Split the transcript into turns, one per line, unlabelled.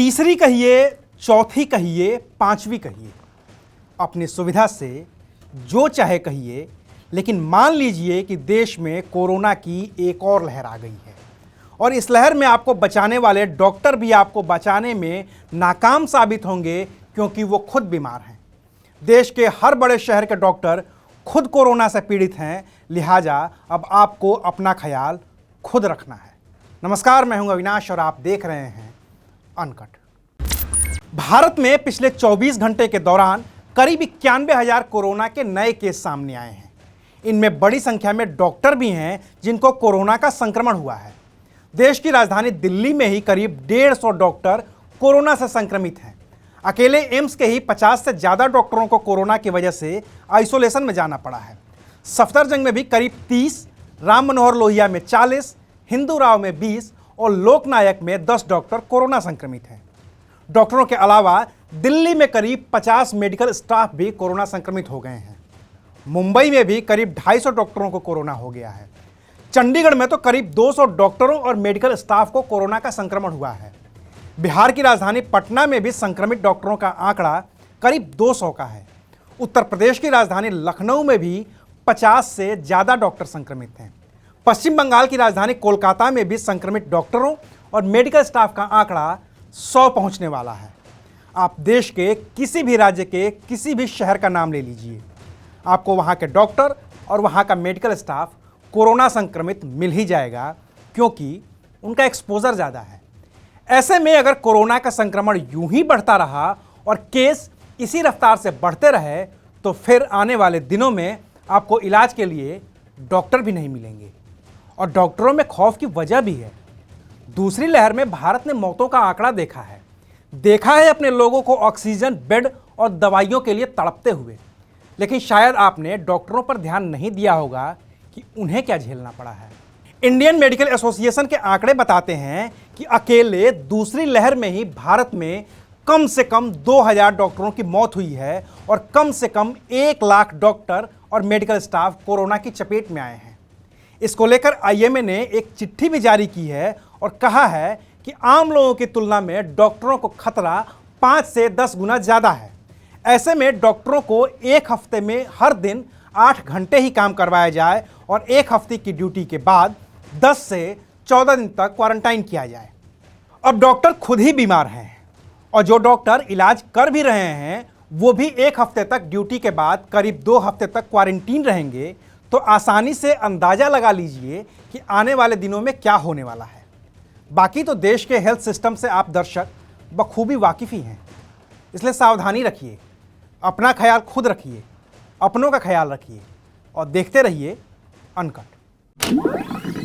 तीसरी कहिए, चौथी कहिए, पांचवी कहिए, अपनी सुविधा से जो चाहे कहिए, लेकिन मान लीजिए कि देश में कोरोना की एक और लहर आ गई है और इस लहर में आपको बचाने वाले डॉक्टर भी आपको बचाने में नाकाम साबित होंगे क्योंकि वो खुद बीमार हैं। देश के हर बड़े शहर के डॉक्टर खुद कोरोना से पीड़ित हैं, लिहाजा अब आपको अपना ख्याल खुद रखना है। नमस्कार, मैं हूं अविनाश और आप देख रहे हैं अनकट। भारत में पिछले 24 घंटे के दौरान करीब 91,000 कोरोना के नए केस सामने आए हैं। इनमें बड़ी संख्या में डॉक्टर भी हैं जिनको कोरोना का संक्रमण हुआ है। देश की राजधानी दिल्ली में ही करीब 150 डॉक्टर कोरोना से संक्रमित हैं। अकेले एम्स के ही 50 से ज़्यादा डॉक्टरों को कोरोना की वजह से आइसोलेशन में जाना पड़ा है। सफदरजंग में भी करीब 30, राम मनोहर लोहिया में 40, हिंदू राव में 20 और लोकनायक में 10 डॉक्टर कोरोना संक्रमित हैं। डॉक्टरों के अलावा दिल्ली में करीब 50 मेडिकल स्टाफ भी कोरोना संक्रमित हो गए हैं। मुंबई में भी करीब 250 डॉक्टरों को कोरोना हो गया है। चंडीगढ़ में तो करीब 200 डॉक्टरों और मेडिकल स्टाफ को कोरोना का संक्रमण हुआ है। बिहार की राजधानी पटना में भी संक्रमित डॉक्टरों का आंकड़ा करीब 200 का है। उत्तर प्रदेश की राजधानी लखनऊ में भी 50 से ज़्यादा डॉक्टर संक्रमित हैं। पश्चिम बंगाल की राजधानी कोलकाता में भी संक्रमित डॉक्टरों और मेडिकल स्टाफ का आंकड़ा 100 पहुंचने वाला है। आप देश के किसी भी राज्य के किसी भी शहर का नाम ले लीजिए, आपको वहां के डॉक्टर और वहां का मेडिकल स्टाफ कोरोना संक्रमित मिल ही जाएगा क्योंकि उनका एक्सपोजर ज़्यादा है। ऐसे में अगर कोरोना का संक्रमण यूं ही बढ़ता रहा और केस इसी रफ्तार से बढ़ते रहे तो फिर आने वाले दिनों में आपको इलाज के लिए डॉक्टर भी नहीं मिलेंगे। और डॉक्टरों में खौफ की वजह भी है। दूसरी लहर में भारत ने मौतों का आंकड़ा देखा है अपने लोगों को ऑक्सीजन, बेड और दवाइयों के लिए तड़पते हुए। लेकिन शायद आपने डॉक्टरों पर ध्यान नहीं दिया होगा कि उन्हें क्या झेलना पड़ा है। इंडियन मेडिकल एसोसिएशन के आंकड़े बताते हैं कि अकेले दूसरी लहर में ही भारत में कम से कम 2000 डॉक्टरों की मौत हुई है और कम से कम 1 लाख डॉक्टर और मेडिकल स्टाफ कोरोना की चपेट में आए हैं। इसको लेकर आईएमए ने एक चिट्ठी भी जारी की है और कहा है कि आम लोगों की तुलना में डॉक्टरों को खतरा 5 से 10 गुना ज़्यादा है। ऐसे में डॉक्टरों को एक हफ्ते में हर दिन 8 घंटे ही काम करवाया जाए और एक हफ्ते की ड्यूटी के बाद 10 से 14 दिन तक क्वारंटाइन किया जाए। अब डॉक्टर खुद ही बीमार हैं और जो डॉक्टर इलाज कर भी रहे हैं वो भी एक हफ्ते तक ड्यूटी के बाद करीब 2 हफ्ते तक क्वारंटीन रहेंगे। तो आसानी से अंदाज़ा लगा लीजिए कि आने वाले दिनों में क्या होने वाला है। बाकी तो देश के हेल्थ सिस्टम से आप दर्शक बखूबी वाकिफ़ ही हैं, इसलिए सावधानी रखिए, अपना ख्याल खुद रखिए, अपनों का ख्याल रखिए और देखते रहिए अनकट।